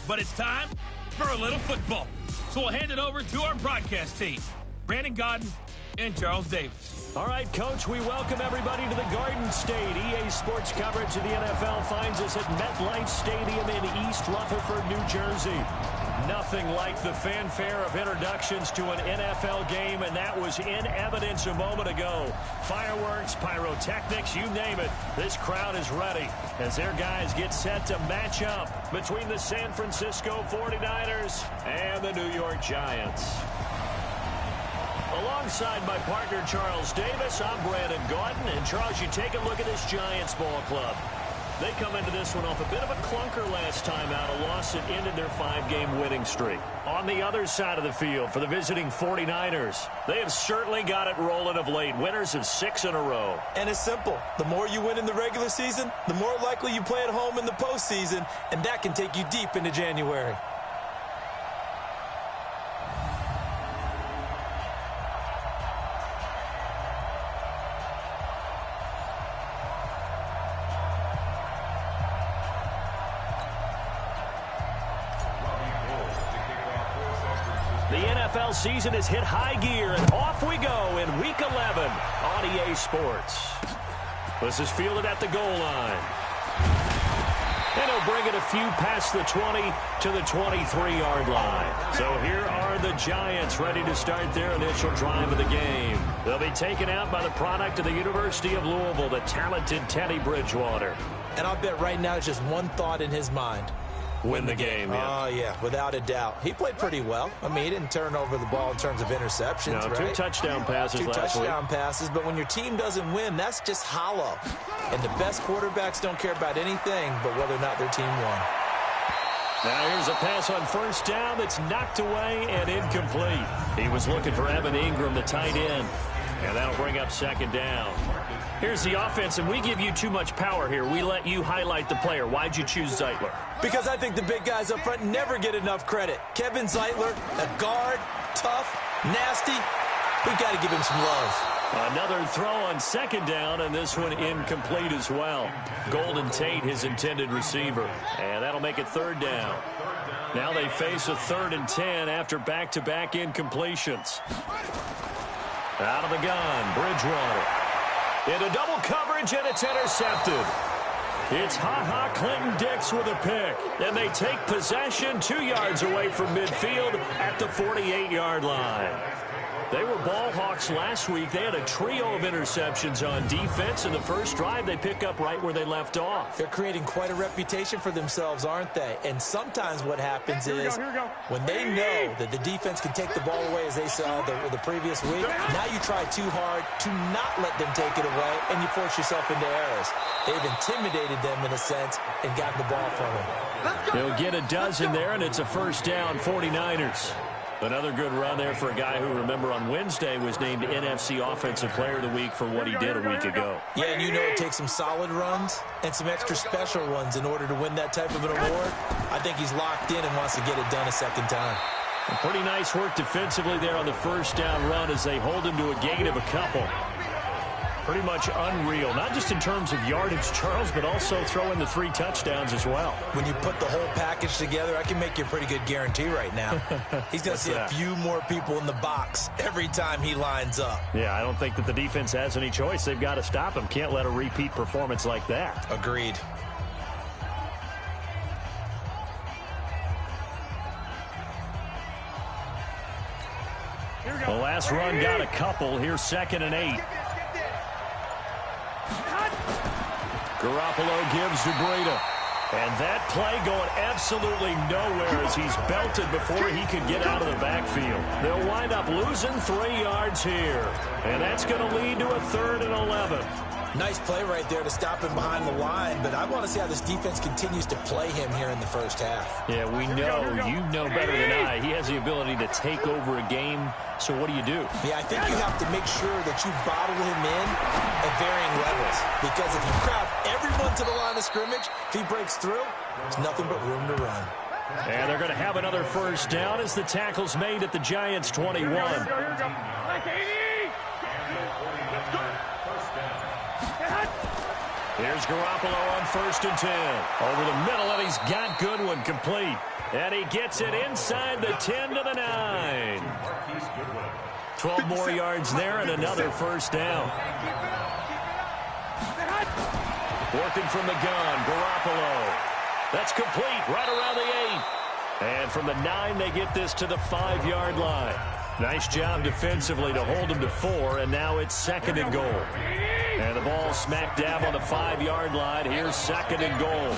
but it's time for a little football. So we'll hand it over to our broadcast team, Brandon Godden and Charles Davis. All right, Coach, we welcome everybody to the Garden State. EA Sports coverage of the NFL finds us at MetLife Stadium in East Rutherford, New Jersey. Nothing like the fanfare of introductions to an NFL game, and that was in evidence a moment ago. Fireworks, pyrotechnics, you name it. This crowd is ready as their guys get set to match up between the San Francisco 49ers and the New York Giants. Alongside my partner, Charles Davis, I'm Brandon Godden. And, Charles, you take a look at this Giants ball club. They come into this one off a bit of a clunker last time out, a loss that ended their 5-game winning streak. On the other side of the field for the visiting 49ers, they have certainly got it rolling of late. Winners of 6 in a row. And it's simple. The more you win in the regular season, the more likely you play at home in the postseason, and that can take you deep into January. The NFL season has hit high gear, and off we go in Week 11 on EA Sports. This is fielded at the goal line. And he'll bring it a few past the 20 to the 23-yard line. So here are the Giants ready to start their initial drive of the game. They'll be taken out by the product of the University of Louisville, the talented Teddy Bridgewater. And I'll bet right now it's just one thought in his mind. Win the game, yeah. Oh, yeah, without a doubt. He played pretty well. I mean, he didn't turn over the ball in terms of interceptions, no, right? 2 touchdown passes last week. 2 touchdown passes, but when your team doesn't win, that's just hollow. And the best quarterbacks don't care about anything but whether or not their team won. Now here's a pass on first down that's knocked away and incomplete. He was looking for Evan Ingram, the tight end. And that'll bring up second down. Here's the offense, and we give you too much power here. We let you highlight the player. Why'd you choose Zeitler? Because I think the big guys up front never get enough credit. Kevin Zeitler, a guard, tough, nasty. We've got to give him some love. Another throw on second down, and this one incomplete as well. Golden Tate, his intended receiver. And that'll make it third down. Now they face a 3rd and 10 after back-to-back incompletions. Out of the gun, Bridgewater. Into double coverage, and it's intercepted. It's Ha-Ha Clinton-Dix with a pick. And they take possession 2 yards away from midfield at the 48-yard line. They were ball hawks last week. They had a trio of interceptions on defense. In the first drive, they pick up right where they left off. They're creating quite a reputation for themselves, aren't they? And sometimes what happens is when they know that the defense can take the ball away, as they saw the previous week, now you try too hard to not let them take it away, and you force yourself into errors. They've intimidated them in a sense and gotten the ball from them. They'll get a dozen there, and it's a first down, 49ers. Another good run there for a guy who, remember, on Wednesday was named NFC Offensive Player of the Week for what he did a week ago. Yeah, and you know it takes some solid runs and some extra special ones in order to win that type of an award. I think he's locked in and wants to get it done a second time. Pretty nice work defensively there on the first down run as they hold him to a gain of a couple. Pretty much unreal, not just in terms of yardage, Charles, but also throw in the 3 touchdowns as well. When you put the whole package together, I can make you a pretty good guarantee right now. He's going to see a few more people in the box every time he lines up. Yeah, I don't think that the defense has any choice. They've got to stop him. Can't let a repeat performance like that. Agreed. The last run got a couple. Here's 2nd and 8. Garoppolo gives to Breida. And that play going absolutely nowhere as he's belted before he could get out of the backfield. They'll wind up losing 3 yards here. And that's going to lead to a 3rd and 11. Nice play right there to stop him behind the line, but I want to see how this defense continues to play him here in the first half. Yeah, we know, you know better than I, he has the ability to take over a game, so what do you do? Yeah, I think you have to make sure that you bottle him in at varying levels, because if you crowd everyone to the line of scrimmage, if he breaks through, there's nothing but room to run. And they're going to have another first down as the tackle's made at the Giants' 21. Here's Garoppolo on 1st and 10. Over the middle, and he's got Goodwin complete. And he gets it inside the 10 to the 9. 12 more yards there and another first down. Working from the gun, Garoppolo. That's complete right around the 8. And from the 9, they get this to the 5-yard line. Nice job defensively to hold him to 4, and now it's 2nd and goal. And the ball smack dab on the 5-yard line. Here's 2nd and goal.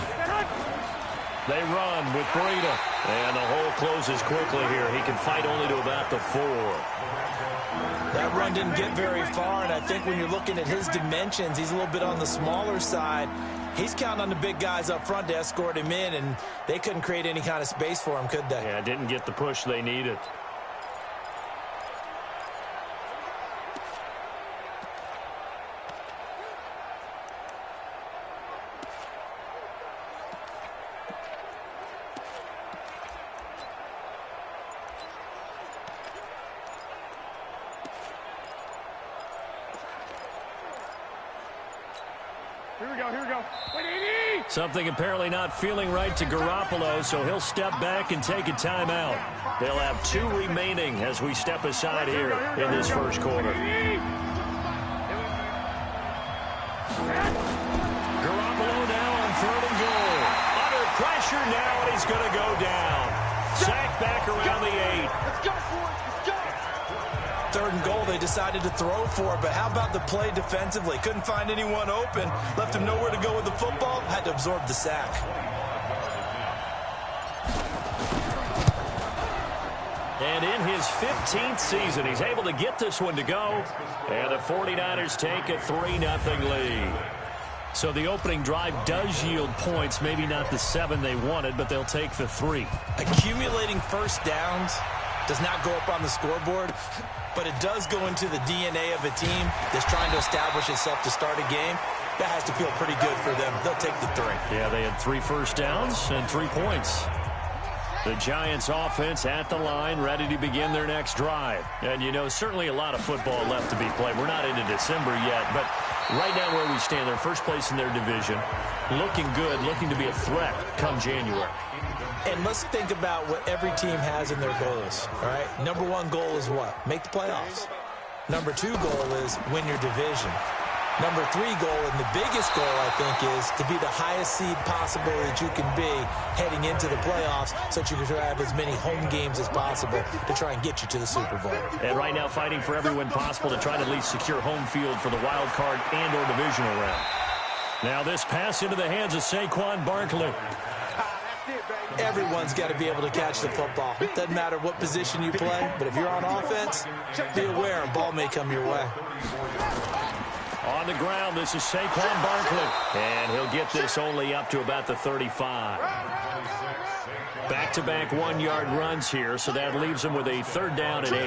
They run with Breida. And the hole closes quickly here. He can fight only to about the 4. That run didn't get very far, and I think when you're looking at his dimensions, he's a little bit on the smaller side. He's counting on the big guys up front to escort him in, and they couldn't create any kind of space for him, could they? Yeah, didn't get the push they needed. Something apparently not feeling right to Garoppolo, so he'll step back and take a timeout. They'll have 2 remaining as we step aside here in this first quarter. Garoppolo now on 3rd and goal. Under pressure now, and he's going to go down. Sacked back around the 8. Let's go for it. Let's go. 3rd and goal, they decided to throw for it, but how about the play defensively? Couldn't find anyone open, left him nowhere to go with the football, had to absorb the sack. And in his 15th season, he's able to get this one to go. And the 49ers take a 3-0 lead. So the opening drive does yield points, maybe not the 7 they wanted, but they'll take the 3. Accumulating first downs does not go up on the scoreboard, but it does go into the DNA of a team that's trying to establish itself to start a game. That has to feel pretty good for them. They'll take the 3. Yeah, they had 3 first downs and 3 points. The Giants offense at the line, ready to begin their next drive. And, you know, certainly a lot of football left to be played. We're not into December yet, but right now where we stand, they're first place in their division, looking good, looking to be a threat come January. And let's think about what every team has in their goals, all right? Number 1 goal is what? Make the playoffs. Number 2 goal is win your division. Number 3 goal, and the biggest goal, I think, is to be the highest seed possible that you can be heading into the playoffs so that you can have as many home games as possible to try and get you to the Super Bowl. And right now fighting for every win possible to try to at least secure home field for the wild card and or divisional round. Now this pass into the hands of Saquon Barkley. Everyone's got to be able to catch the football. Doesn't matter what position you play, but if you're on offense, be aware a ball may come your way. On the ground, this is Saquon Barkley. And he'll get this only up to about the 35. Back-to-back 1-yard runs here, so that leaves him with a 3rd down and 8.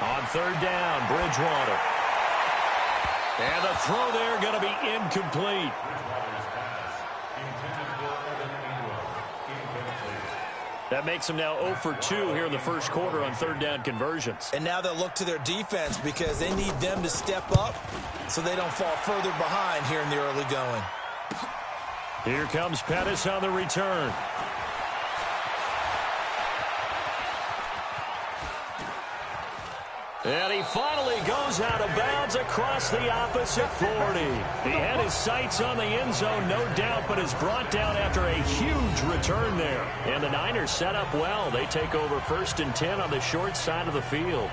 On 3rd down, Bridgewater. And the throw there going to be incomplete. That makes them now 0 for 2 here in the first quarter on 3rd down conversions. And now they'll look to their defense because they need them to step up so they don't fall further behind here in the early going. Here comes Pettis on the return. And he finally goes out of bounds across the opposite 40. He had his sights on the end zone, no doubt, but is brought down after a huge return there. And the Niners set up well. They take over 1st and 10 on the short side of the field.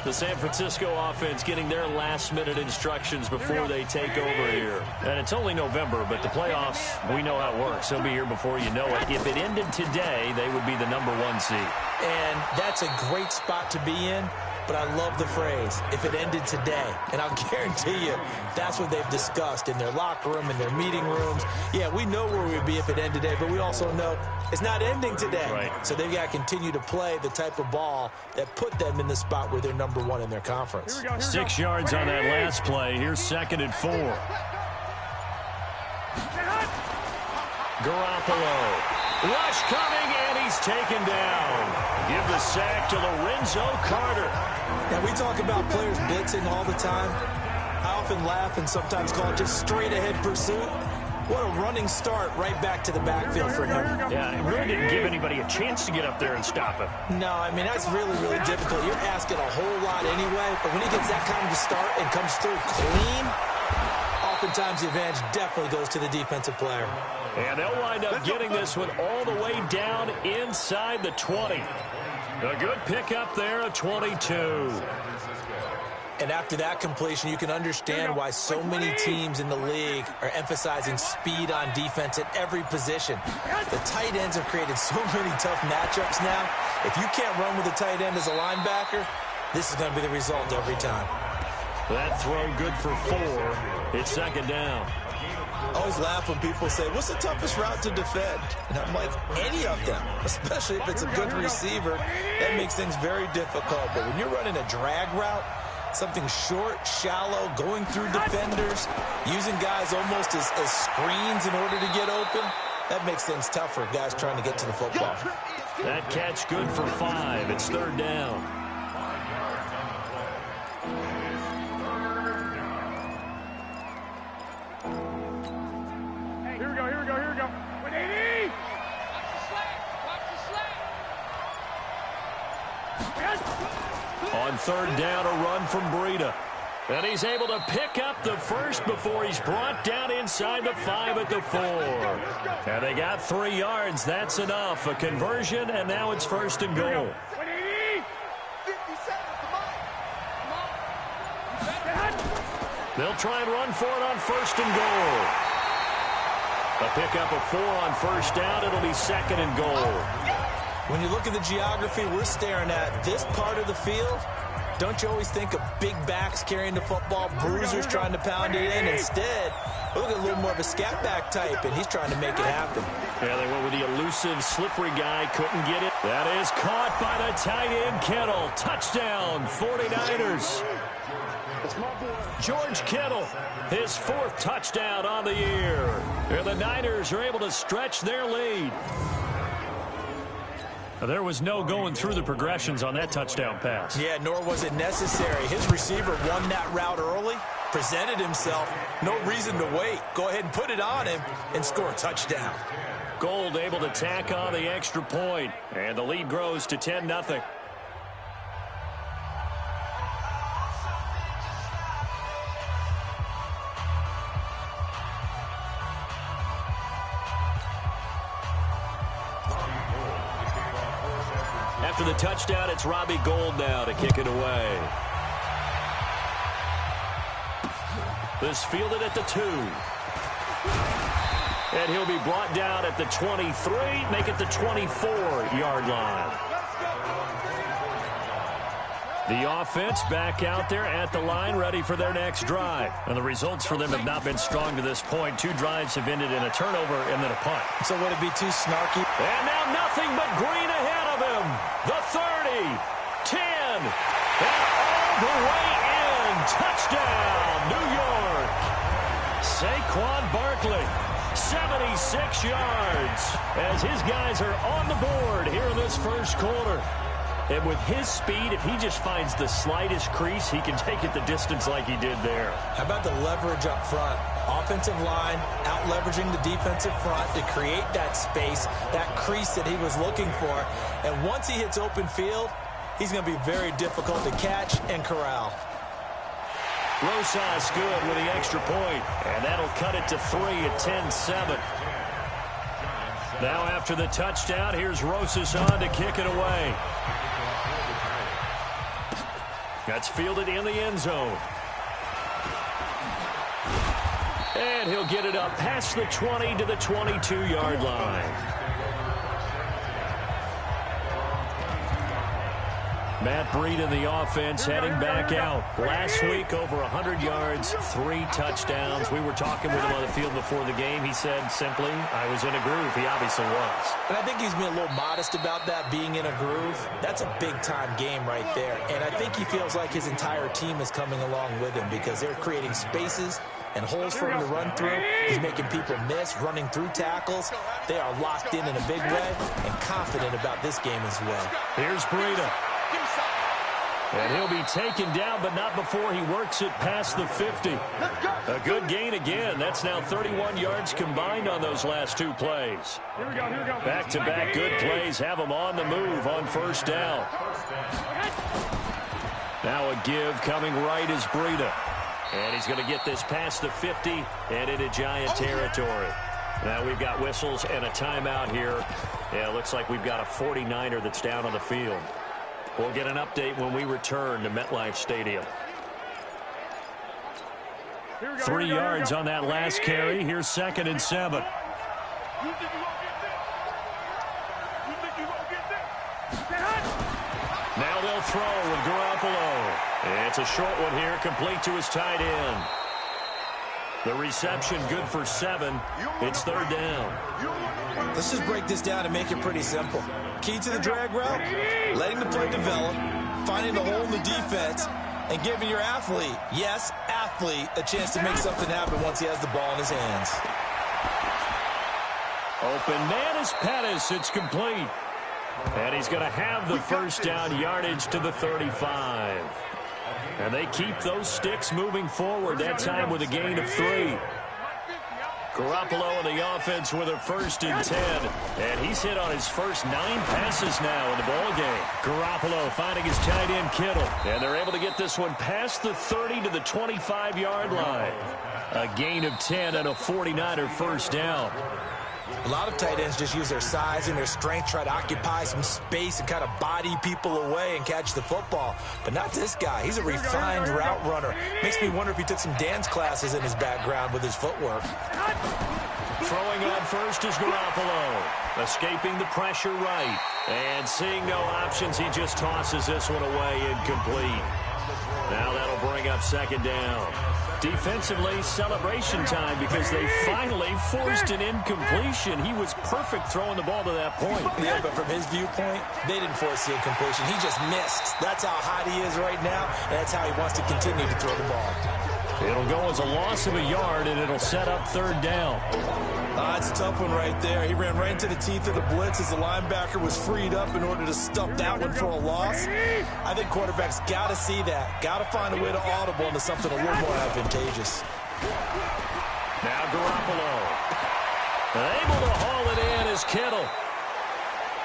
The San Francisco offense getting their last-minute instructions before they take over here. And it's only November, but the playoffs, we know how it works. They'll be here before you know it. If it ended today, they would be the number 1 seed. And that's a great spot to be in, but I love the phrase, if it ended today. And I'll guarantee you, that's what they've discussed in their locker room, in their meeting rooms. Yeah, we know where we'd be if it ended today, but we also know it's not ending today. Right. So they've got to continue to play the type of ball that put them in the spot where they're number 1 in their conference. 6 yards on that last play. Here's 2nd and 4. Garoppolo. Rush coming, and he's taken down. Give the sack to Lorenzo Carter. Now, we talk about players blitzing all the time. I often laugh and sometimes call it just straight-ahead pursuit. What a running start right back to the backfield for him. Yeah, it really didn't give anybody a chance to get up there and stop him. No, I mean, that's really, really difficult. You're asking a whole lot anyway, but when he gets that kind of a start and comes through clean, oftentimes the advantage definitely goes to the defensive player. And they'll wind up getting this one all the way down inside the 20. A good pickup there of 22. And after that completion, you can understand why so many teams in the league are emphasizing speed on defense at every position. The tight ends have created so many tough matchups now. If you can't run with a tight end as a linebacker, this is going to be the result every time. That throw good for 4. It's second down. I always laugh when people say, what's the toughest route to defend? And I'm like, any of them, especially if it's a good receiver. That makes things very difficult. But when you're running a drag route, something short, shallow, going through defenders, using guys almost as screens in order to get open, that makes things tough for guys trying to get to the football. That catch good for 5. It's third down. Here we go. 180! On third down, a run from Breida. And he's able to pick up the first before he's brought down inside the 5 at the 4. And they got 3 yards. That's enough. A conversion, and now it's first and goal. 180! 57, come on! They'll try and run for it on first and goal. A pickup of 4 on first down. It'll be second and goal. When you look at the geography we're staring at, this part of the field, don't you always think of big backs carrying the football, bruisers trying to pound it in? Instead, look at a little more of a scat back type, and he's trying to make it happen. Yeah, they went with the elusive, slippery guy. Couldn't get it. That is caught by the tight end, Kittle. Touchdown, 49ers. George Kittle, his 4th touchdown on the year. And the Niners are able to stretch their lead. There was no going through the progressions on that touchdown pass. Yeah, nor was it necessary. His receiver won that route early, presented himself. No reason to wait. Go ahead and put it on him and score a touchdown. Gold able to tack on the extra point, and the lead grows to 10-0. After the touchdown, it's Robbie Gould now to kick it away. This fielded at the 2. And he'll be brought down at the 23, make it the 24-yard line. The offense back out there at the line, ready for their next drive. And the results for them have not been strong to this point. 2 drives have ended in a turnover and then a punt. So would it be too snarky? And now nothing but green ahead of him. The 30, 10, and all the way in. Touchdown, New York. Saquon Barkley, 76 yards, as his guys are on the board here in this first quarter. And with his speed, if he just finds the slightest crease, he can take it the distance like he did there. How about the leverage up front? Offensive line out-leveraging the defensive front to create that space, that crease that he was looking for. And once he hits open field, he's going to be very difficult to catch and corral. Rosas good with the extra point, and that'll cut it to 3 at 10-7. Now after the touchdown, here's Rosas on to kick it away. That's fielded in the end zone. And he'll get it up past the 20 to the 22-yard line. Matt Breida in the offense heading back out. Last week, over 100 yards, 3 touchdowns. We were talking with him on the field before the game. He said simply, I was in a groove. He obviously was. And I think he's been a little modest about that, being in a groove. That's a big-time game right there. And I think he feels like his entire team is coming along with him because they're creating spaces and holes for him to run through. He's making people miss, running through tackles. They are locked in a big way and confident about this game as well. Here's Breida. And he'll be taken down, but not before he works it past the 50. A good gain again. That's now 31 yards combined on those last two plays. Here we go. Back-to-back good plays have him on the move on first down. Now a give coming right is Breida. And he's going to get this past the 50 and into Giant territory. Now we've got whistles and a timeout here. Yeah, it looks like we've got a 49er that's down on the field. We'll get an update when we return to MetLife Stadium. 3 yards on that last carry. Here's 2nd and 7. Now they'll throw with Garoppolo. It's a short one here, complete to his tight end. The reception good for 7. It's 3rd down. Let's just break this down and make it pretty simple. Key to the drag route, letting the play develop, finding the hole in the defense, and giving your athlete, yes, athlete, a chance to make something happen once he has the ball in his hands. Open man is Pettis. It's complete. And he's going to have the first down yardage to the 35. And they keep those sticks moving forward, that time with a gain of 3. Garoppolo in the offense with a 1st and 10. And he's hit on his first 9 passes now in the ballgame. Garoppolo finding his tight end Kittle. And they're able to get this one past the 30 to the 25-yard line. A gain of 10 and a 49er first down. A lot of tight ends just use their size and their strength, try to occupy some space and kind of body people away and catch the football. But not this guy. He's a refined route runner. Makes me wonder if he took some dance classes in his background with his footwork. Throwing on first is Garoppolo. Escaping the pressure right. And seeing no options, he just tosses this one away incomplete. Now that'll bring up 2nd down. Defensively, celebration time because they finally forced an incompletion. He was perfect throwing the ball to that point. Yeah, but from his viewpoint, they didn't force the incompletion. He just missed. That's how hot he is right now, and that's how he wants to continue to throw the ball. It'll go as a loss of a yard, and it'll set up 3rd down. It's a tough one right there. He ran right into the teeth of the blitz as the linebacker was freed up in order to stuff that one for a loss. I think quarterbacks got to see that. Got to find a way to audible into something a little more advantageous. Now Garoppolo. Able to haul it in is Kittle.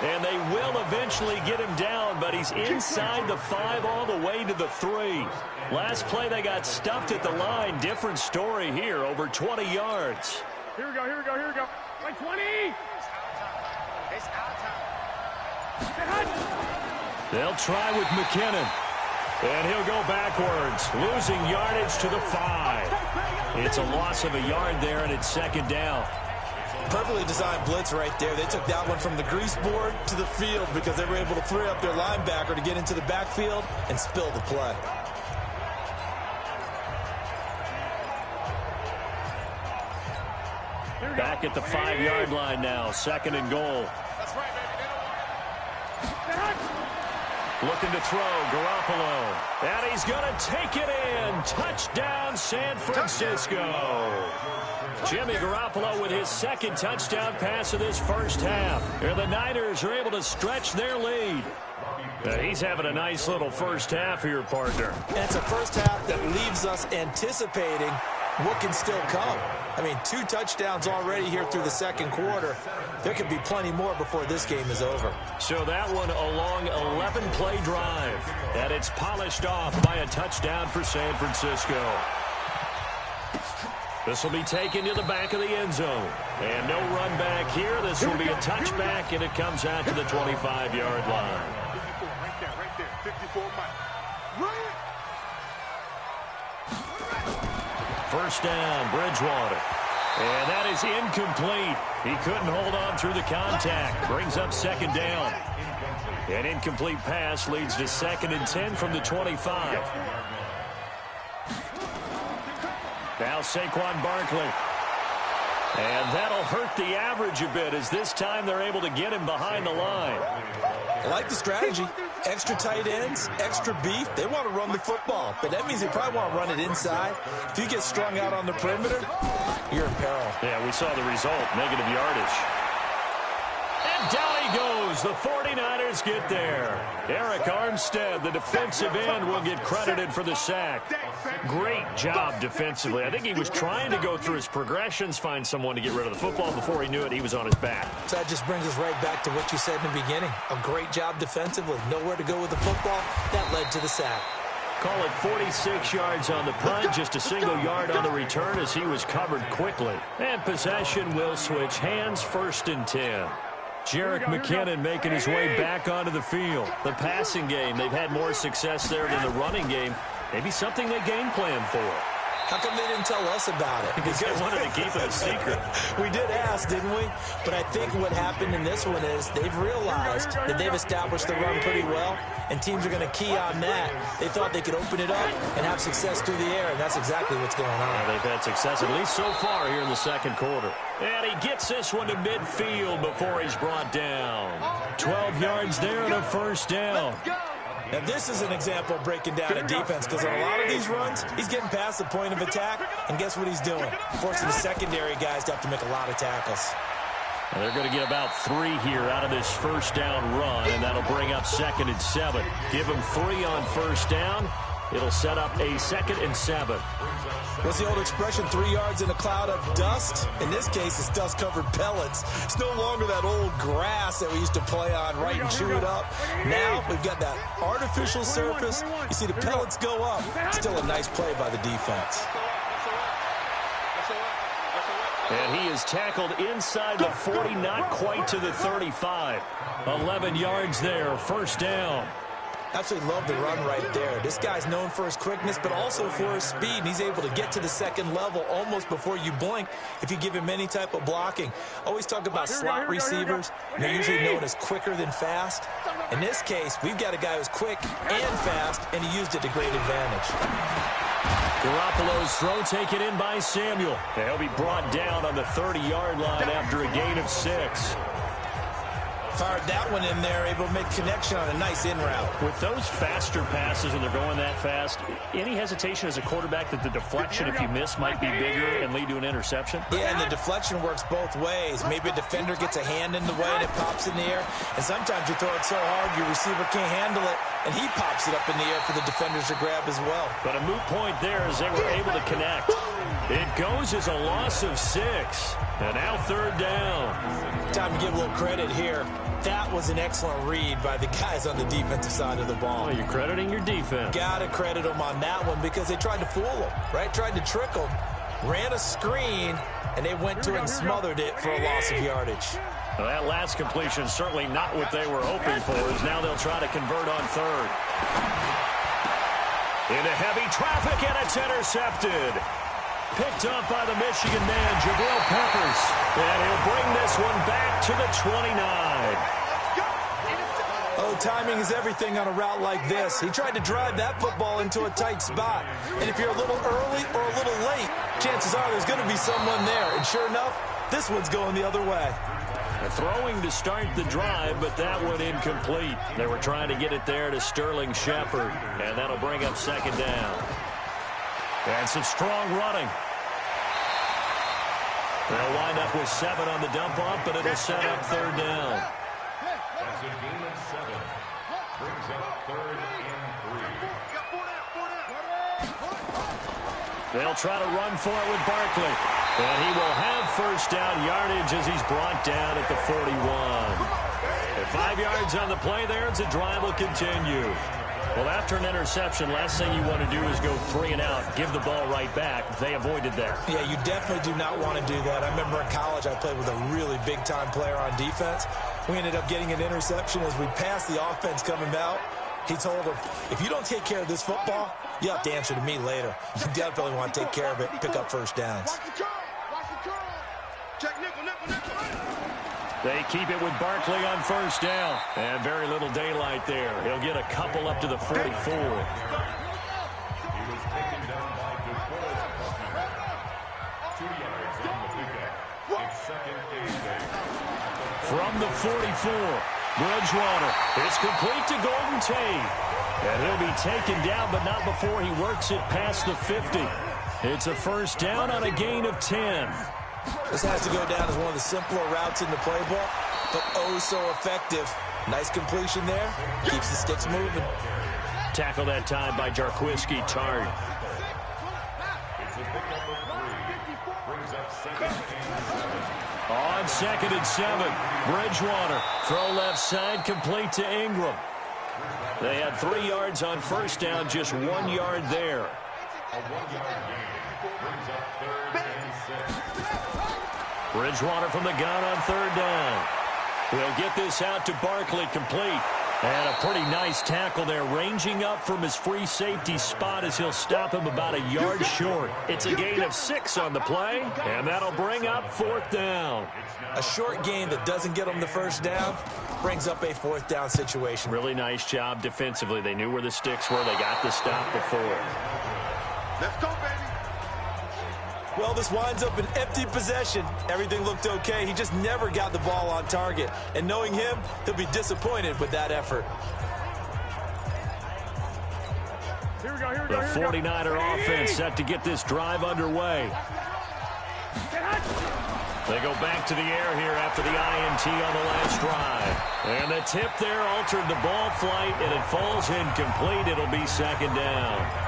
And they will eventually get him down, but he's inside the 5 all the way to the 3. Last play, they got stuffed at the line. Different story here, over 20 yards. Here we go. Like 20. It's our time. They'll try with McKinnon. And he'll go backwards, losing yardage to the 5. It's a loss of a yard there, and it's 2nd down. Perfectly designed blitz right there. They took that one from the grease board to the field because they were able to free up their linebacker to get into the backfield and spill the play. Back at the 5-yard line now, 2nd and goal. That's right, baby. Looking to throw, Garoppolo. And he's going to take it in. Touchdown, San Francisco. Jimmy Garoppolo with his 2nd touchdown pass of this first half. And the Niners are able to stretch their lead. He's having a nice little first half here, partner. And it's a first half that leaves us anticipating what can still come. I mean, 2 touchdowns already here through the 2nd quarter. There could be plenty more before this game is over. So that one a long 11-play drive. And it's polished off by a touchdown for San Francisco. This will be taken to the back of the end zone. And no run back here. This will be a touchback, and it comes out to the 25-yard line. Right there. 54 miles. First down, Bridgewater. And that is incomplete. He couldn't hold on through the contact. Brings up 2nd down. An incomplete pass leads to 2nd and 10 from the 25. Now Saquon Barkley. And that'll hurt the average a bit as this time they're able to get him behind the line. I like the strategy. Extra tight ends, extra beef. They want to run the football, but that means they probably want to run it inside. If you get strung out on the perimeter, you're in peril. Yeah, we saw the result, negative yardage. And down he goes. The 49ers get there. Eric Armstead, the defensive end, will get credited for the sack. Great job defensively. I think he was trying to go through his progressions, find someone to get rid of the football. Before he knew it, he was on his back. So that just brings us right back to what you said in the beginning. A great job defensively. Nowhere to go with the football. That led to the sack. Call it 46 yards on the punt, just a single yard on the return as he was covered quickly. And possession will switch hands, 1st and 10. Jerick McKinnon making his way back onto the field. The passing game, they've had more success there than the running game. Maybe something they game plan for. How come they didn't tell us about it? Because they wanted to keep it a secret. We did ask, didn't we? But I think what happened in this one is they've realized that they've established the run pretty well, and teams are going to key on that. They thought they could open it up and have success through the air, and that's exactly what's going on. Yeah, they've had success, at least so far, here in the second quarter. And he gets this one to midfield before he's brought down. 12 yards there and a 1st down. Now, this is an example of breaking down a defense, because on a lot of these runs, he's getting past the point of attack, and guess what he's doing? Forcing the secondary guys to have to make a lot of tackles. And they're going to get about 3 here out of this 1st down run, and that'll bring up 2nd and 7. Give them 3 on 1st down. It'll set up a 2nd and 7. What's the old expression, 3 yards in a cloud of dust? In this case, it's dust-covered pellets. It's no longer that old grass that we used to play on, right, and chew it up. Now we've got that artificial surface. You see the pellets go up. Still a nice play by the defense. And he is tackled inside the 40, not quite to the 35. 11 yards there, 1st down. Absolutely love the run right there. This guy's known for his quickness, but also for his speed. And he's able to get to the 2nd level almost before you blink if you give him any type of blocking. Always talk about slot receivers. They're usually known as quicker than fast. In this case, we've got a guy who's quick and fast, and he used it to great advantage. Garoppolo's throw taken in by Samuel. He'll be brought down on the 30-yard line after a gain of 6. Fired that one in there, able to make connection on a nice in route. With those faster passes, when they're going that fast, any hesitation as a quarterback that the deflection, if you miss, might be bigger and lead to an interception? Yeah, and the deflection works both ways. Maybe a defender gets a hand in the way and it pops in the air. And sometimes you throw it so hard your receiver can't handle it, and he pops it up in the air for the defenders to grab as well. But a moot point there as they were able to connect. It goes as a loss of 6. And now 3rd down. Time to give a little credit here. That was an excellent read by the guys on the defensive side of the ball. Well, you're crediting your defense. Got to credit them on that one because they tried to fool them, right? Tried to trick them, ran a screen, and they went to it and smothered it for a loss of yardage. Well, that last completion certainly not what they were hoping for, as now they'll try to convert on 3rd. Into heavy traffic, and it's intercepted. Picked up by the Michigan man, Jabril Peppers. And he'll bring this one back to the 29. Oh, timing is everything on a route like this. He tried to drive that football into a tight spot. And if you're a little early or a little late, chances are there's going to be someone there. And sure enough, this one's going the other way. Throwing to start the drive, but that one incomplete. They were trying to get it there to Sterling Shepard. And that'll bring up 2nd down. And some strong running. They'll wind up with 7 on the dump-off, but it'll set up 3rd down. That's a gain of 7. Brings up 3rd and 3. They'll try to run for it with Barkley. And he will have 1st down yardage as he's brought down at the 41. And 5 yards on the play there as the drive will continue. Well, after an interception, last thing you want to do is go 3 and out, give the ball right back. They avoided that. Yeah, you definitely do not want to do that. I remember in college I played with a really big-time player on defense. We ended up getting an interception as we passed the offense coming out. He told him, if you don't take care of this football, you have to answer to me later. You definitely want to take care of it and pick up 1st downs. They keep it with Barkley on 1st down. And very little daylight there. He'll get a couple up to the 44. He was taken down by DeForest. 2 yards on the pickup. It's 2nd and 8. From the 44, Bridgewater. It's complete to Golden Tate. And he'll be taken down, but not before he works it past the 50. It's a 1st down on a gain of 10. This has to go down as one of the simpler routes in the playbook. but oh so effective. Nice completion there. Keeps the sticks moving. Tackle that time by Jarquiski Tart. On 2nd and 7, Bridgewater. Throw left side, complete to Ingram. They had 3 yards on first down, just 1 yard there. A 1-yard gain brings up 3rd and 6. Bridgewater from the gun on 3rd down. He'll get this out to Barkley, complete. And a pretty nice tackle there, ranging up from his free safety spot as he'll stop him about a yard short. It's a gain of 6 on the play, and that'll bring up 4th down. A short gain that doesn't get them the first down brings up a 4th down situation. Really nice job defensively. They knew where the sticks were. They got the stop before. Let's go, baby. Well, this winds up an empty possession. Everything looked okay. He just never got the ball on target. And knowing him, he'll be disappointed with that effort. Here we go, here we The go, here we go. 49er offense set to get this drive underway. They go back to the air here after the INT on the last drive. And the tip there altered the ball flight, and it falls incomplete. It'll be 2nd down.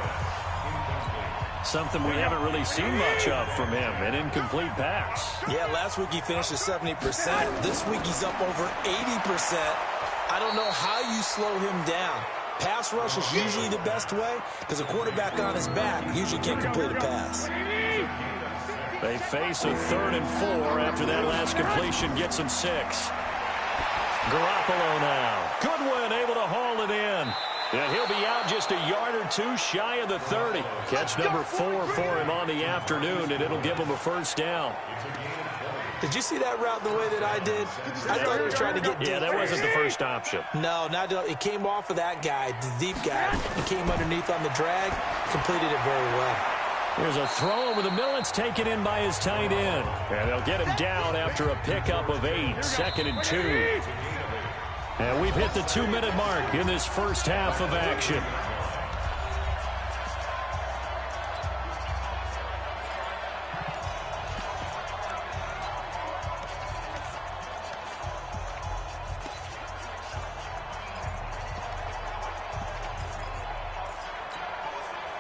Something we haven't really seen much of from him, an incomplete pass. Yeah, last week he finished at 70%. This week he's up over 80%. I don't know how you slow him down. Pass rush is usually the best way because a quarterback on his back usually can't complete a pass. They face a 3rd and 4 after that last completion gets him 6. Garoppolo now. Goodwin able to haul it in. And he'll be out just a yard or 2 shy of the 30. Catch number 4 for him on the afternoon, and it'll give him a 1st down. Did you see that route the way that I did? I thought he was trying to get deep. Yeah, that wasn't the first option. No, it came off of that guy, the deep guy. He came underneath on the drag, completed it very well. There's a throw over the middle. It's taken in by his tight end. And they'll get him down after a pickup of 8. 2nd and 2. And we've hit the 2-minute mark in this first half of action.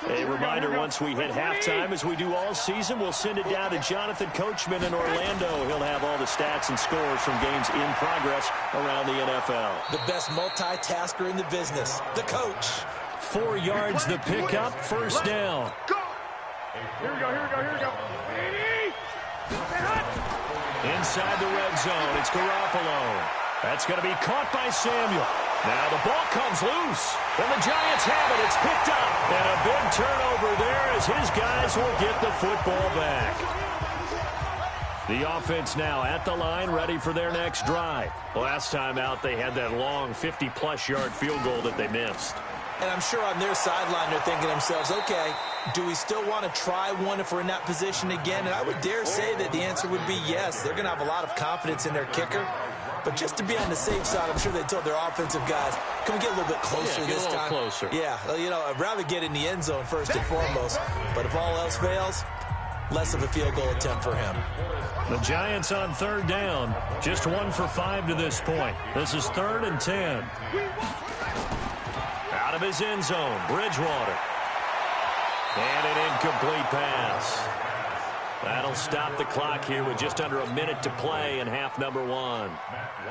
A reminder, once we hit halftime, as we do all season, we'll send it down to Jonathan Coachman in Orlando. He'll have all the stats and scores from games in progress around the NFL. The best multitasker in the business, the coach. 4 yards the pickup, 1st down. Go. Here we go, here we go, here we go. Inside the red zone, it's Garoppolo. That's going to be caught by Samuel. Now the ball comes loose, and the Giants have it. It's picked up, and a big turnover there as his guys will get the football back. The offense now at the line, ready for their next drive. Last time out, they had that long 50-plus yard field goal that they missed. And I'm sure on their sideline they're thinking to themselves, okay, do we still want to try one if we're in that position again? And I would dare say that the answer would be yes. They're going to have a lot of confidence in their kicker. But just to be on the safe side, I'm sure they told their offensive guys, can we get a little bit closer this time? Closer. Yeah, you know, I'd rather get in the end zone first and foremost. But if all else fails, less of a field goal attempt for him. The Giants on 3rd down. Just 1 for 5 to this point. This is 3rd and 10. Out of his end zone, Bridgewater. And an incomplete pass. That'll stop the clock here with just under a minute to play in half number 1.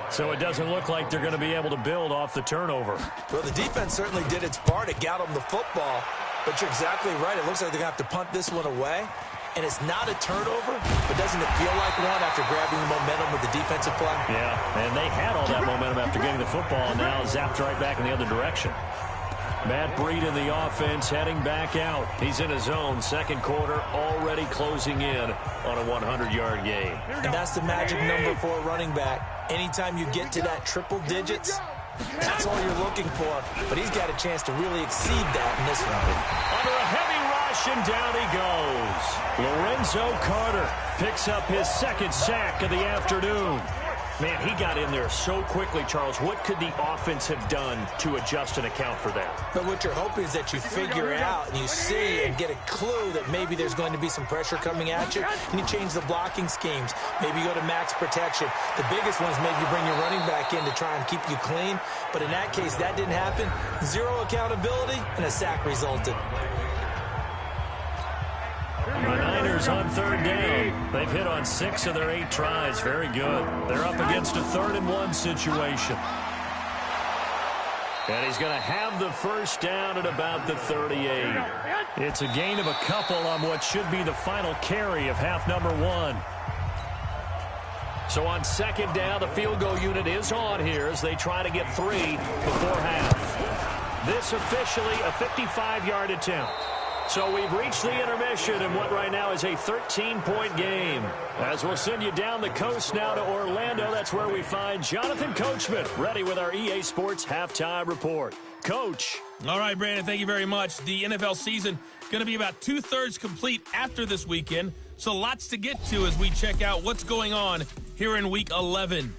So it doesn't look like they're going to be able to build off the turnover. Well, the defense certainly did its part to get them the football. But you're exactly right. It looks like they're going to have to punt this one away. And it's not a turnover, but doesn't it feel like one after grabbing the momentum with the defensive play? Yeah, and they had all that momentum after getting the football, and now zapped right back in the other direction. Matt Breed in the offense heading back out. He's in his zone, 2nd quarter, already closing in on a 100-yard gain. And that's the magic number for a running back. Anytime you get to that triple digits, that's all you're looking for. But he's got a chance to really exceed that in this one. Under a heavy rush, and down he goes. Lorenzo Carter picks up his 2nd sack of the afternoon. Man, he got in there so quickly, Charles. What could the offense have done to adjust and account for that? But what you're hoping is that you figure it out and you see and get a clue that maybe there's going to be some pressure coming at you, and you change the blocking schemes. Maybe you go to max protection. The biggest one is maybe you bring your running back in to try and keep you clean. But in that case, that didn't happen. Zero accountability, and a sack resulted. The Niners on third down. They've hit on 6 of their 8 tries. Very good. They're up against a 3rd-and-1 situation. And he's going to have the first down at about the 38. It's a gain of a couple on what should be the final carry of half number 1. So on 2nd down, the field goal unit is on here as they try to get 3 before half. This officially a 55-yard attempt. So we've reached the intermission in what right now is a 13-point game. As we'll send you down the coast now to Orlando, that's where we find Jonathan Coachman ready with our EA Sports Halftime Report. Coach. All right, Brandon, thank you very much. The NFL season going to be about 2/3 complete after this weekend, so lots to get to as we check out what's going on here in Week 11.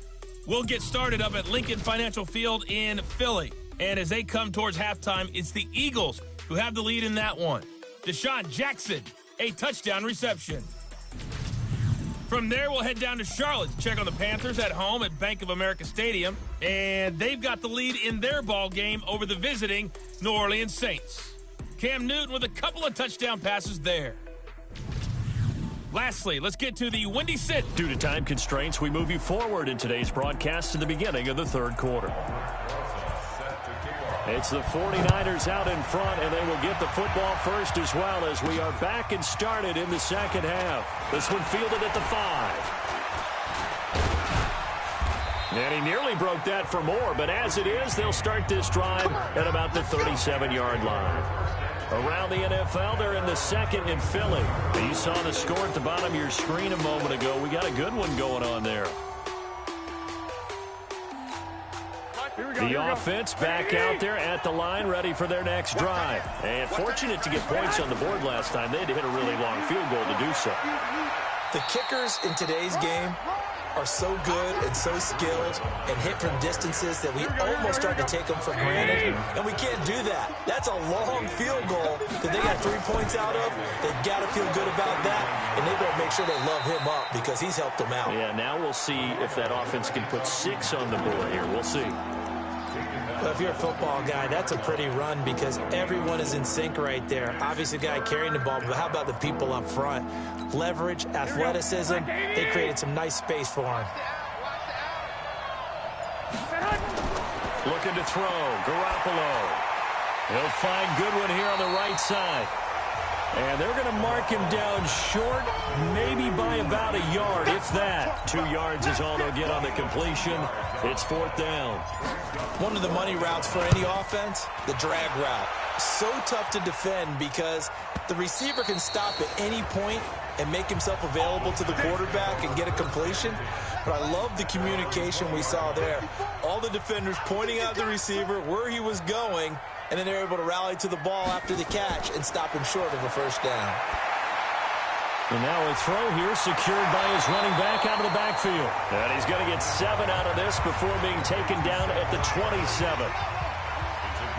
We'll get started up at Lincoln Financial Field in Philly. And as they come towards halftime, it's the Eagles who have the lead in that one. Deshaun Jackson, a touchdown reception. From there, we'll head down to Charlotte to check on the Panthers at home at Bank of America Stadium. And they've got the lead in their ball game over the visiting New Orleans Saints. Cam Newton with a couple of touchdown passes there. Lastly, let's get to the Windy City. Due to time constraints, we move you forward in today's broadcast to the beginning of the 3rd quarter. It's the 49ers out in front, and they will get the football first as well as we are back and started in the 2nd half. This one fielded at the 5. And he nearly broke that for more, but as it is, they'll start this drive at about the 37-yard line. Around the NFL, they're in the 2nd in Philly. You saw the score at the bottom of your screen a moment ago. We got a good one going on there. The offense back out there at the line, ready for their next drive. And fortunate to get points on the board last time. They had to hit a really long field goal to do so. The kickers in today's game are so good and so skilled and hit from distances that we almost start to take them for granted. And we can't do that. That's a long field goal that they got 3 points out of. They've got to feel good about that, and they better make sure they love him up because he's helped them out. Yeah, now we'll see if that offense can put 6 on the board here. We'll see. Well, if you're a football guy, that's a pretty run because everyone is in sync right there. Obviously, the guy carrying the ball, but how about the people up front? Leverage, athleticism, they created some nice space for him. Looking to throw, Garoppolo. He'll find Goodwin here on the right side. And they're going to mark him down short, maybe by about a yard, if that. 2 yards is all they'll get on the completion. It's 4th down. One of the money routes for any offense, the drag route. So tough to defend because the receiver can stop at any point and make himself available to the quarterback and get a completion. But I love the communication we saw there. All the defenders pointing out the receiver, where he was going, and then they're able to rally to the ball after the catch and stop him short of a first down. And now a throw here secured by his running back out of the backfield. And he's going to get 7 out of this before being taken down at the 27.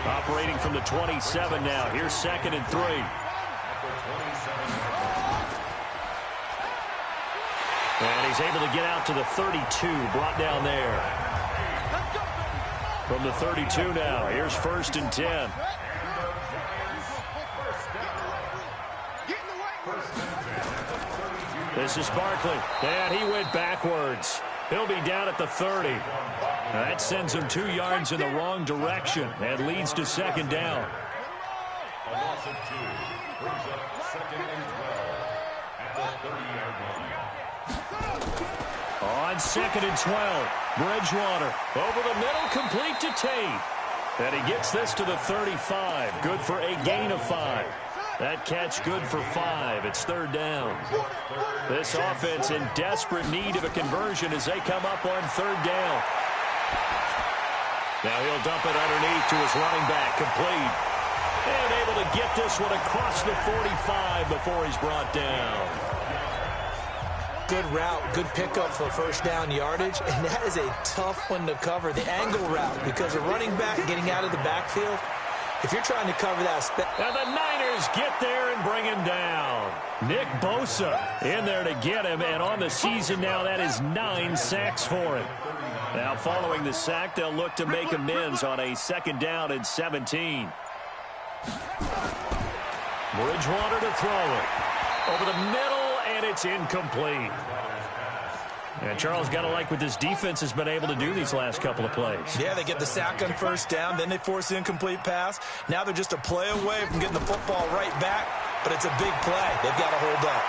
Operating from the 27 now. Here's 2nd and 3. And he's able to get out to the 32, brought down there. From the 32 now, here's 1st and 10. This is Barkley, and he went backwards. He'll be down at the 30. That sends him 2 yards in the wrong direction and leads to 2nd down. A loss of 2 brings up 2nd and 12 at the 30-yard line. On 2nd and 12, Bridgewater over the middle, complete to Tate. And he gets this to the 35, good for a gain of 5. That catch good for 5. It's 3rd down. This offense in desperate need of a conversion as they come up on 3rd down. Now he'll dump it underneath to his running back, complete. And able to get this one across the 45 before he's brought down. good route, good pickup for first down yardage, and that is a tough one to cover, the angle route, because a running back getting out of the backfield, if you're trying to cover that. And the Niners get there and bring him down. Nick Bosa in there to get him, and on the season now, that is 9 sacks for him. Now, following the sack, they'll look to make amends on a 2nd down and 17. Bridgewater to throw it. Over the middle, and it's incomplete. And Charles, got to like what this defense has been able to do these last couple of plays. Yeah, they get the sack on first down, then they force the incomplete pass. Now they're just a play away from getting the football right back, but it's a big play. They've got to hold up.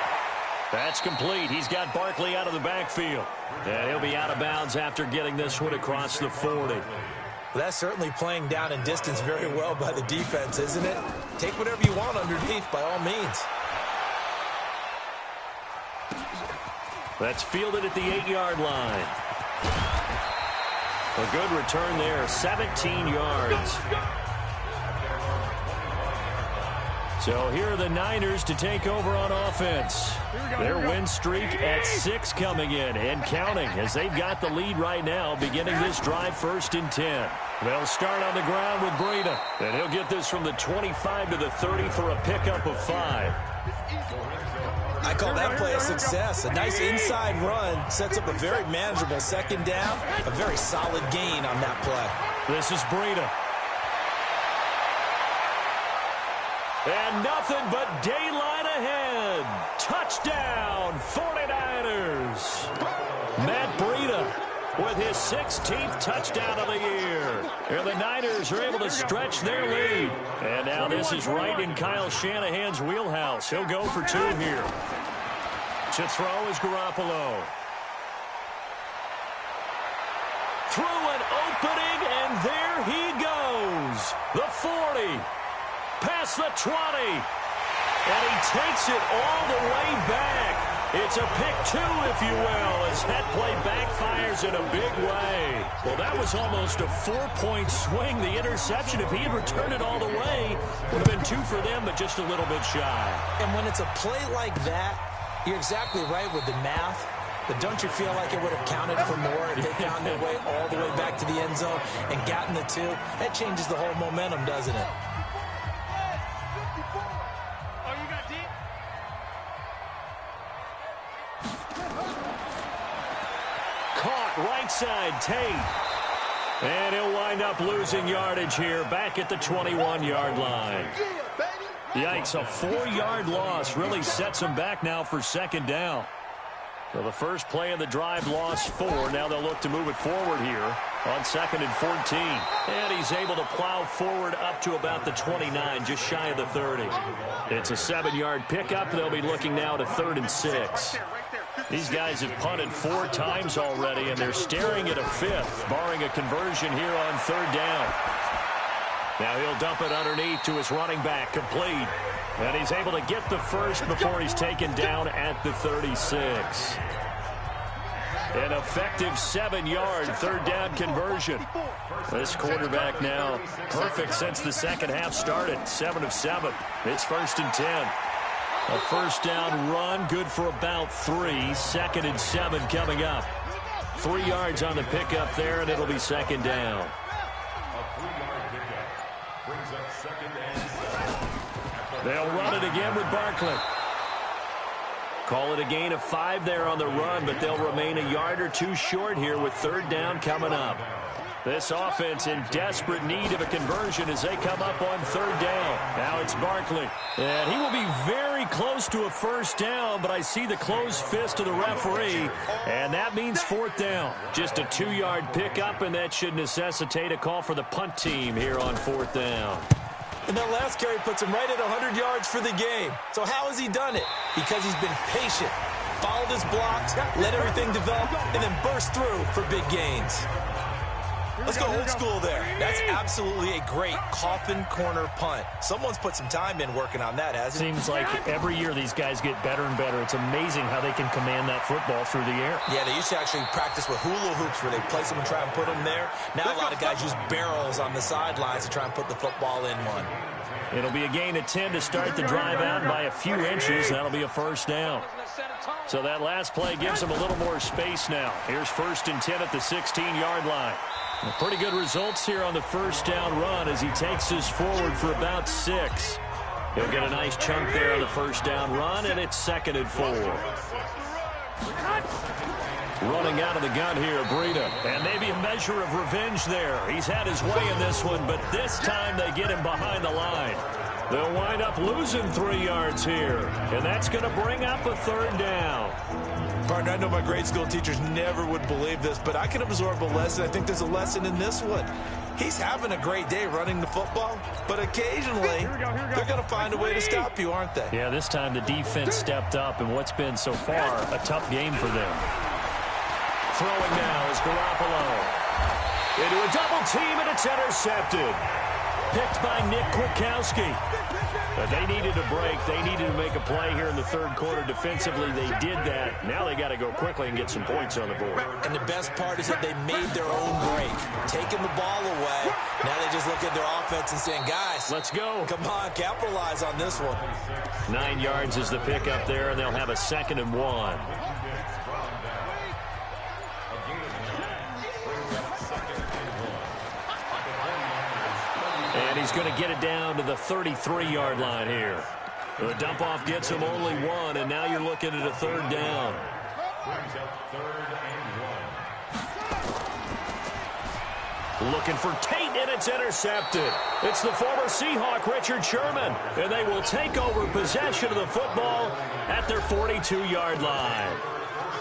That's complete. He's got Barkley out of the backfield. And he'll be out of bounds after getting this one across the 40. Well, that's certainly playing down in distance very well by the defense, isn't it? Take whatever you want underneath, by all means. That's fielded at the 8-yard line. A good return there, 17 yards. So here are the Niners to take over on offense. Their win streak at 6 coming in and counting as they've got the lead right now, beginning this drive 1st and 10. They'll start on the ground with Breida, and he'll get this from the 25 to the 30 for a pickup of 5. I call that play a success. A nice inside run sets up a very manageable 2nd down, a very solid gain on that play. This is Breida. And nothing but daylight ahead. Touchdown, 49ers. Matt Breida with his 16th touchdown of the year. And the Niners are able to stretch their lead. And now this is right in Kyle Shanahan's wheelhouse. He'll go for 2 here. To throw is Garoppolo. Through an opening, and there he goes. The 40. Past the 20. And he takes it all the way back. It's a pick 2, if you will, as that play backfires in a big way. Well, that was almost a 4-point swing. The interception, if he had returned it all the way, would have been 2 for them, but just a little bit shy. And when it's a play like that, you're exactly right with the math. But don't you feel like it would have counted for more if they found their way all the way back to the end zone and gotten the 2? That changes the whole momentum, doesn't it? Right side, Tate. And he'll wind up losing yardage here back at the 21-yard line. Yikes, a 4-yard loss really sets him back now for 2nd down. So the first play of the drive lost 4. Now they'll look to move it forward here on 2nd and 14. And he's able to plow forward up to about the 29, just shy of the 30. It's a 7-yard pickup. They'll be looking now to 3rd and 6. These guys have punted 4 times already, and they're staring at a 5th, barring a conversion here on 3rd down. Now he'll dump it underneath to his running back, complete. And he's able to get the first before he's taken down at the 36. An effective 7-yard 3rd down conversion. This quarterback now perfect since the second half started. 7 of 7. It's 1st and 10. A first down run, good for about 3. 2nd and 7 coming up. 3 yards on the pickup there, and it'll be 2nd down. A 3-yard pickup brings up 2nd and 7. They'll run it again with Barkley. Call it a gain of 5 there on the run, but they'll remain a yard or 2 short here with 3rd down coming up. This offense in desperate need of a conversion as they come up on 3rd down. Now it's Barkley. And he will be very close to a first down, but I see the closed fist of the referee, and that means 4th down. Just a 2-yard pickup, and that should necessitate a call for the punt team here on 4th down. And that last carry puts him right at 100 yards for the game. So how has he done it? Because he's been patient, followed his blocks, let everything develop, and then burst through for big gains. Let's go old school there. That's absolutely a great coffin corner punt. Someone's put some time in working on that, hasn't it? Seems like every year these guys get better and better. It's amazing how they can command that football through the air. Yeah, they used to actually practice with hula hoops where they place them and try and put them there. Now a lot of guys use barrels on the sidelines to try and put the football in one. It'll be a gain of 10 to start the drive out by a few inches. That'll be a first down. So that last play gives them a little more space now. Here's 1st and 10 at the 16-yard line. Pretty good results here on the first down run as he takes us forward for about 6. He'll get a nice chunk there on the first down run, and it's 2nd and 4. Running out of the gun here, Breida. And maybe a measure of revenge there. He's had his way in this one, but this time they get him behind the line. They'll wind up losing 3 yards here, and that's going to bring up a 3rd down. Partner, I know my grade school teachers never would believe this, but I can absorb a lesson. I think there's a lesson in this one. He's having a great day running the football, but occasionally they're going to find a way to stop you, aren't they? Yeah, this time the defense stepped up in what's been so far a tough game for them. Throwing now is Garoppolo. Into a double team, and it's intercepted. Picked by Nick Kwiatkowski. But they needed a break. They needed to make a play here in the 3rd quarter. Defensively, they did that. Now they got to go quickly and get some points on the board. And the best part is that they made their own break. Taking the ball away. Now they just look at their offense and saying, guys, let's go. Come on, capitalize on this one. 9 yards is the pickup there, and they'll have a 2nd and 1. And he's going to get it down to the 33-yard line here. The dump-off gets him only 1, and now you're looking at a 3rd down. Looking for Tate, and it's intercepted. It's the former Seahawk, Richard Sherman, and they will take over possession of the football at their 42-yard line.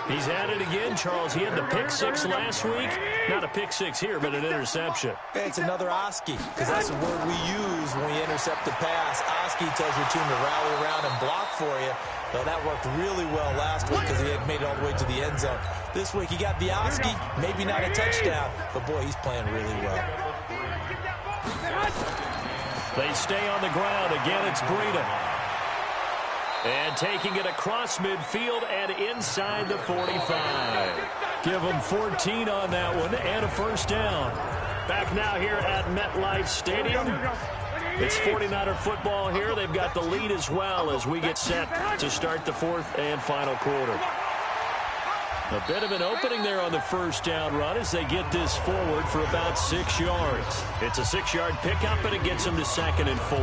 He's at it again, Charles. He had the pick 6 last week. Not a pick 6 here, but an interception. Hey, it's another Oski, because that's the word we use when we intercept the pass. Oski tells your team to rally around and block for you. Well, that worked really well last week because he had made it all the way to the end zone. This week he got the Oski, maybe not a touchdown, but boy, he's playing really well. They stay on the ground. Again, it's Breida. And taking it across midfield and inside the 45. Give them 14 on that one and a first down. Back now here at MetLife Stadium. It's 49er football here. They've got the lead as well as we get set to start the 4th and final quarter. A bit of an opening there on the first down run as they get this forward for about 6 yards. It's a 6-yard pickup, and it gets them to 2nd and 4.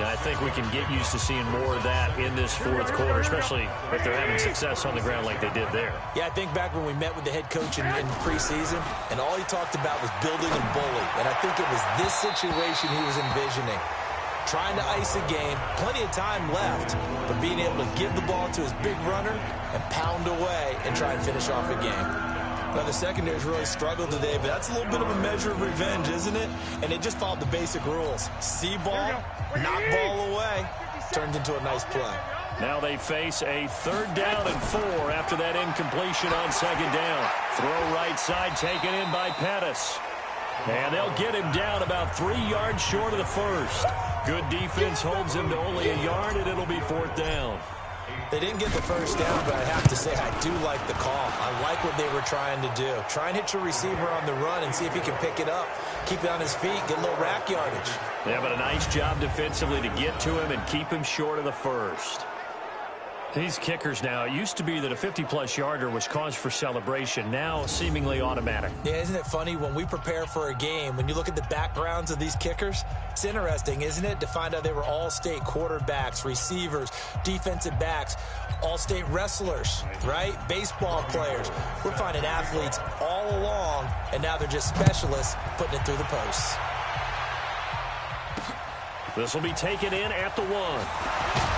Yeah, I think we can get used to seeing more of that in this 4th quarter, especially if they're having success on the ground like they did there. Yeah, I think back when we met with the head coach in preseason, and all he talked about was building and bully. And I think it was this situation he was envisioning. Trying to ice a game, plenty of time left, but being able to give the ball to his big runner and pound away and try and finish off a game. Now, the secondary's really struggled today, but that's a little bit of a measure of revenge, isn't it? And they just followed the basic rules. See ball, knock ball away, turned into a nice play. Now they face a 3rd down and 4 after that incompletion on 2nd down. Throw right side taken in by Pettis. And they'll get him down about 3 yards short of the first. Good defense holds him to only a yard, and it'll be 4th down. They didn't get the first down, but I have to say I do like the call. I like what they were trying to do. Try and hit your receiver on the run and see if he can pick it up. Keep it on his feet, get a little rack yardage. Yeah, but a nice job defensively to get to him and keep him short of the first. These kickers now, it used to be that a 50-plus yarder was cause for celebration. Now seemingly automatic. Yeah, isn't it funny when we prepare for a game, when you look at the backgrounds of these kickers, it's interesting, isn't it, to find out they were all-state quarterbacks, receivers, defensive backs, all-state wrestlers, right? Baseball players. We're finding athletes all along, and now they're just specialists putting it through the posts. This will be taken in at the 1.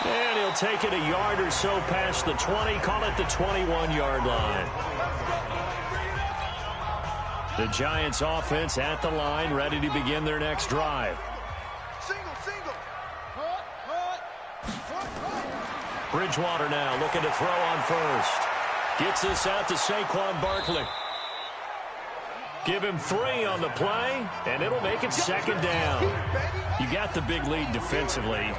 And he'll take it a yard or so past the 20, call it the 21-yard line. The Giants offense at the line, ready to begin their next drive. Bridgewater now looking to throw on first. Gets this out to Saquon Barkley. Give him 3 on the play, and it'll make it 2nd down. You got the big lead defensively.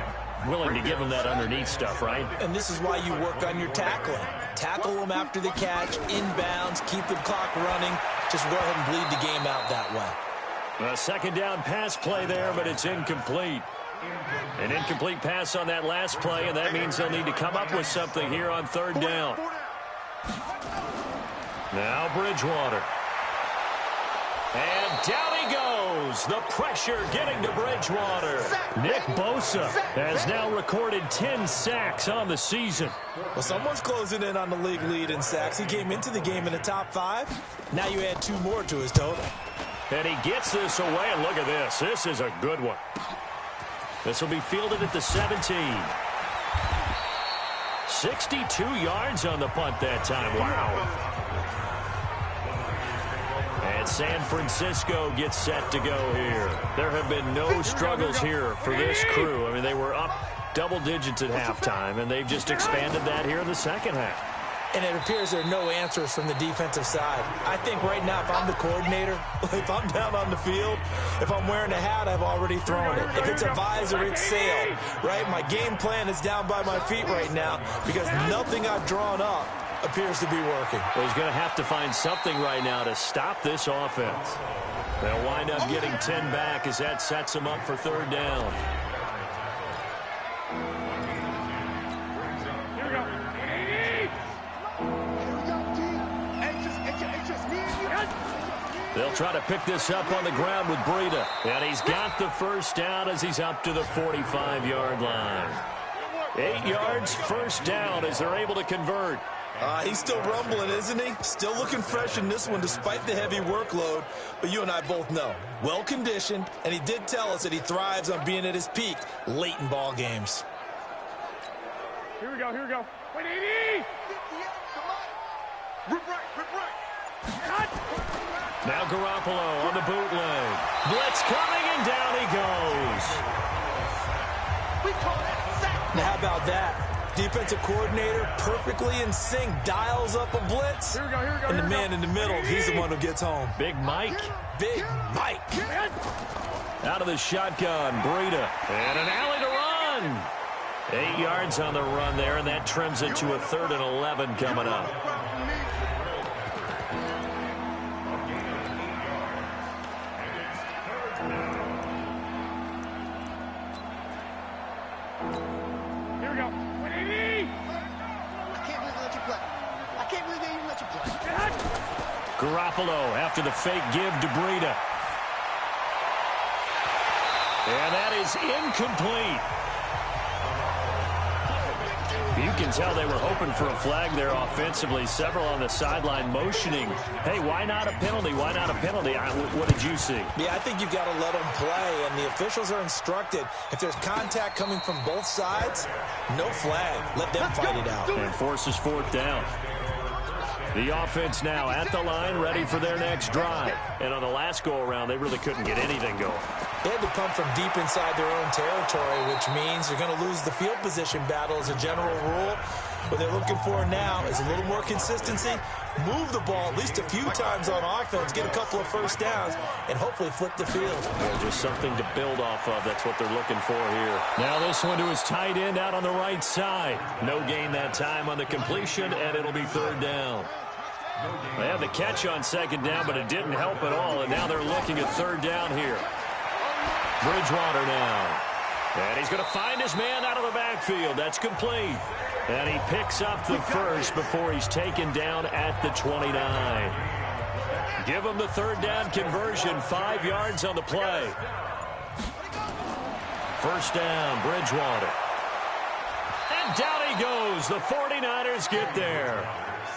Willing to give them that underneath stuff, right? And this is why you work on your tackling. Tackle them after the catch, inbounds, keep the clock running. Just go ahead and bleed the game out that way. A second down pass play there, but it's incomplete. An incomplete pass on that last play, and that means they'll need to come up with something here on third down. Now Bridgewater. And down he goes. The pressure getting to Bridgewater. Nick Bosa has now recorded 10 sacks on the season. Well, someone's closing in on the league lead in sacks. He came into the game in the top 5. Now you add 2 more to his total. And he gets this away, and look at this. This is a good one. This will be fielded at the 17. 62 yards on the punt that time. Wow. And San Francisco gets set to go here. There have been no struggles here for this crew. I mean, they were up double digits at halftime, and they've just expanded that here in the second half. And it appears there are no answers from the defensive side. I think right now, if I'm the coordinator, if I'm down on the field, if I'm wearing a hat, I've already thrown it. If it's a visor, it's sail, right? My game plan is down by my feet right now because nothing I've drawn up appears to be working. Well, he's going to have to find something right now to stop this offense. They'll wind up getting 10 back as that sets them up for third down. They'll try to pick this up on the ground with Breida. And he's got the first down as he's up to the 45-yard line. 8 yards, first down as they're able to convert. He's still rumbling, isn't he? Still looking fresh in this one despite the heavy workload. But you and I both know, well-conditioned, and he did tell us that he thrives on being at his peak late in ball games. Here we go, here we go. Wait, 80! Rip right. Cut! Now Garoppolo on the bootleg. Blitz coming, and down he goes. We call that sack. Now how about that? Defensive coordinator perfectly in sync, dials up a blitz. Here we go. And the man in the middle, he's the one who gets home. Big Mike. Big Mike. Out of the shotgun, Breida. And an alley to run. 8 yards on the run there, and that trims it to a 3rd and 11 coming up. Garoppolo after the fake give to Breida. And that is incomplete. You can tell they were hoping for a flag there offensively. Several on the sideline motioning. Hey, why not a penalty? Why not a penalty? What did you see? Yeah, I think you've got to let them play, and the officials are instructed. If there's contact coming from both sides, no flag. Let them fight it out. And forces 4th down. The offense now at the line, ready for their next drive. And on the last go-around, they really couldn't get anything going. They had to come from deep inside their own territory, which means you're going to lose the field position battle as a general rule. What they're looking for now is a little more consistency, move the ball at least a few times on offense, get a couple of first downs, and hopefully flip the field. Yeah, just something to build off of. That's what they're looking for here. Now this one to his tight end out on the right side. No gain that time on the completion, and it'll be 3rd down. They had the catch on 2nd down, but it didn't help at all, and now they're looking at 3rd down here. Bridgewater now. And he's going to find his man out of the backfield. That's complete. And he picks up the first before he's taken down at the 29. Give him the 3rd down conversion. 5 yards on the play. First down, Bridgewater. And down he goes. The 49ers get there.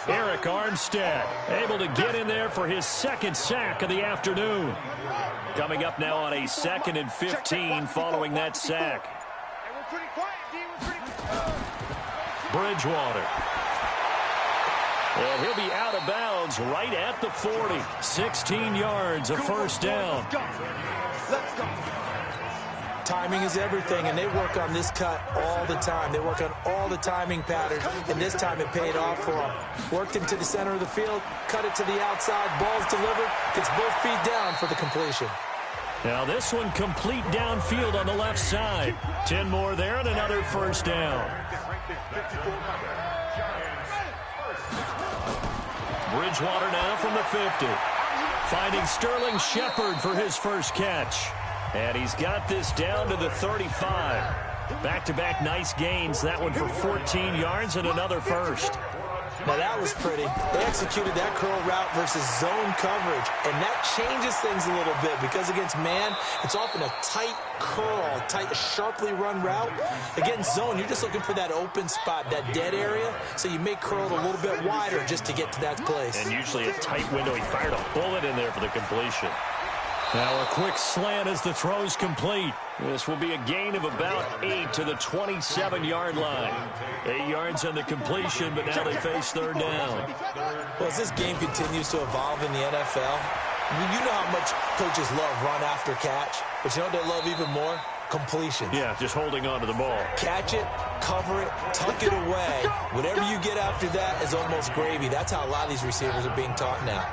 Eric Armstead able to get in there for his 2nd sack of the afternoon. Coming up now on a 2nd and 15 following that sack. Bridgewater. And he'll be out of bounds right at the 40. 16 yards, a first down. Let's go. Timing is everything, and they work on this cut all the time. They work on all the timing patterns, and this time it paid off for them. Worked him to the center of the field, cut it to the outside, ball's delivered, gets both feet down for the completion. Now this one complete downfield on the left side. 10 more there and another first down. Bridgewater now from the 50. Finding Sterling Shepard for his first catch. And he's got this down to the 35. Back-to-back nice gains. That one for 14 yards and another first. Now, that was pretty. They executed that curl route versus zone coverage, and that changes things a little bit because against man, it's often a tight curl, tight, sharply run route. Against zone, you're just looking for that open spot, that dead area, so you may curl it a little bit wider just to get to that place. And usually a tight window. He fired a bullet in there for the completion. Now a quick slant as the throw's complete. This will be a gain of about 8 to the 27-yard line. 8 yards on the completion, but now they face third down. Well, as this game continues to evolve in the NFL, you know how much coaches love run after catch, but you know what they love even more? Completion. Yeah, just holding on to the ball. Catch it, cover it, tuck it away. Whatever you get after that is almost gravy. That's how a lot of these receivers are being taught now.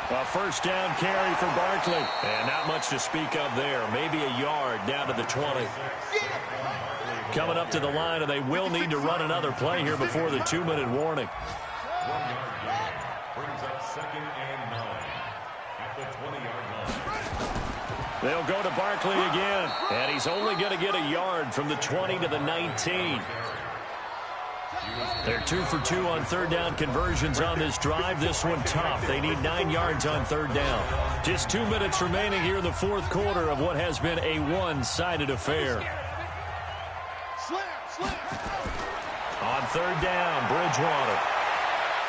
A first down carry for Barkley. And not much to speak of there. Maybe a yard down to the 20. Coming up to the line, and they will need to run another play here before the 2-minute warning. 1 yard gain. Brings up 2nd and 9 at the 20-yard line. They'll go to Barkley again. And he's only going to get a yard from the 20 to the 19. They're 2 for 2 on third down conversions on this drive. This one tough. They need 9 yards on third down. Just 2 minutes remaining here in the fourth quarter of what has been a one-sided affair. On third down, Bridgewater.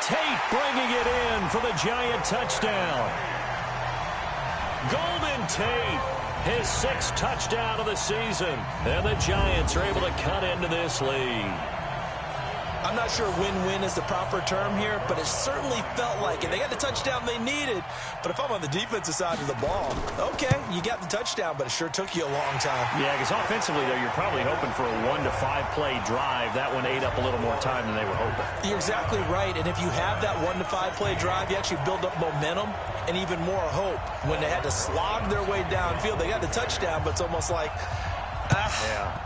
Tate bringing it in for the Giant touchdown. Golden Tate, his 6th touchdown of the season. And the Giants are able to cut into this lead. I'm not sure win-win is the proper term here, but it certainly felt like it. They got the touchdown they needed, but if I'm on the defensive side of the ball, okay, you got the touchdown, but it sure took you a long time. Yeah, because offensively, though, you're probably hoping for a 1 to 5 play drive. That one ate up a little more time than they were hoping. You're exactly right, and if you have that 1 to 5 play drive, you actually build up momentum and even more hope. When they had to slog their way downfield, they got the touchdown, but it's almost like,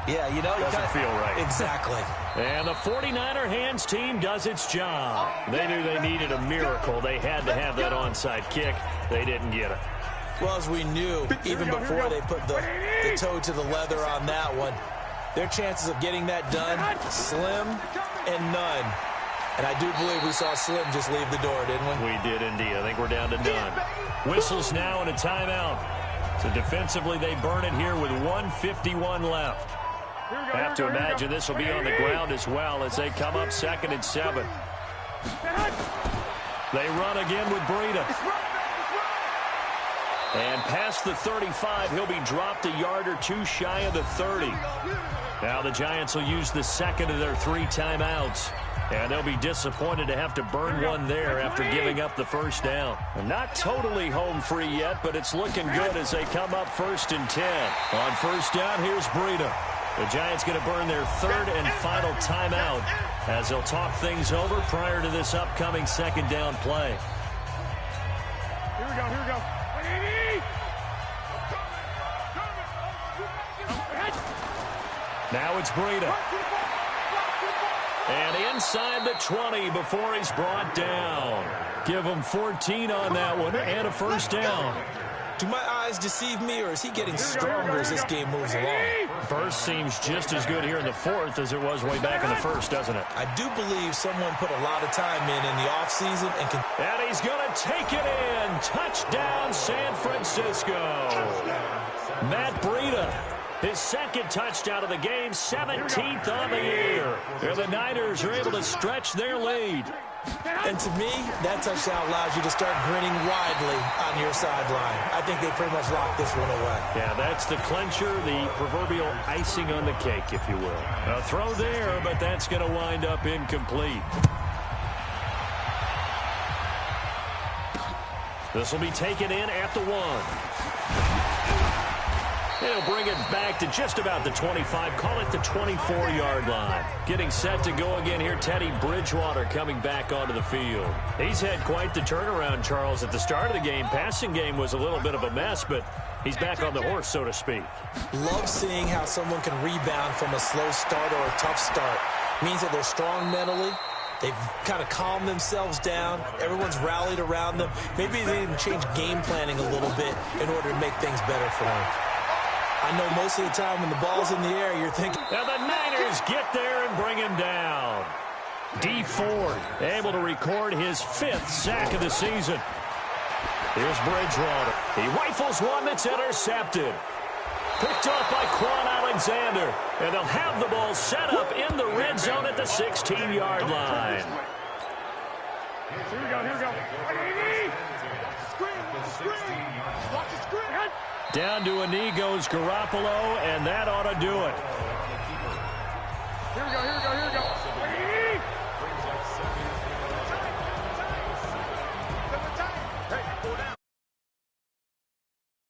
yeah, you know, doesn't feel right. Exactly. And the 49er hands team does its job. They knew they needed a miracle. They had to have that onside kick. They didn't get it. Well, as we knew, even before they put the toe to the leather on that one, their chances of getting that done, slim and none. And I do believe we saw Slim just leave the door, didn't we? We did indeed. I think we're down to none. Whistles now and a timeout. So defensively, they burn it here with 1:51 left. Have to imagine this will be on the ground as well as they come up 2nd and 7. They run again with Breida. And past the 35, he'll be dropped a yard or 2 shy of the 30. Now the Giants will use the 2nd of their 3 timeouts. And they'll be disappointed to have to burn one there after giving up the first down. Not totally home free yet, but it's looking good as they come up 1st and 10. On first down, here's Breida. The Giants going to burn their 3rd and final timeout as they'll talk things over prior to this upcoming 2nd down play. Here we go. Now it's Breida. And inside the 20 before he's brought down. Give him 14 on that one and a first down. Do my eyes deceive me, or is he getting stronger as this game moves along? Burst seems just as good here in the 4th as it was way back in the 1st, doesn't it? I do believe someone put a lot of time in the offseason and he's going to take it in. Touchdown, San Francisco. Matt Breida. His 2nd touchdown of the game, 17th on the year. And the Niners are able to stretch their lead. And to me, that touchdown allows you to start grinning widely on your sideline. I think they pretty much locked this one away. Yeah, that's the clincher, the proverbial icing on the cake, if you will. A throw there, but that's going to wind up incomplete. This will be taken in at the 1. He'll bring it back to just about the 25, call it the 24-yard line. Getting set to go again here, Teddy Bridgewater coming back onto the field. He's had quite the turnaround, Charles. At the start of the game, passing game was a little bit of a mess, but he's back on the horse, so to speak. Love seeing how someone can rebound from a slow start or a tough start. Means that they're strong mentally. They've kind of calmed themselves down. Everyone's rallied around them. Maybe they didn't change game planning a little bit in order to make things better for them. I know most of the time when the ball's in the air, you're thinking... And the Niners get there and bring him down. D Ford able to record his 5th sack of the season. Here's Bridgewater. He rifles one that's intercepted. Picked off by Quan Alexander. And they'll have the ball set up in the red zone at the 16-yard line. Here we go, here we go. Screen. Watch the screen. Down to a knee goes Garoppolo, and that ought to do it. Here we go, here we go.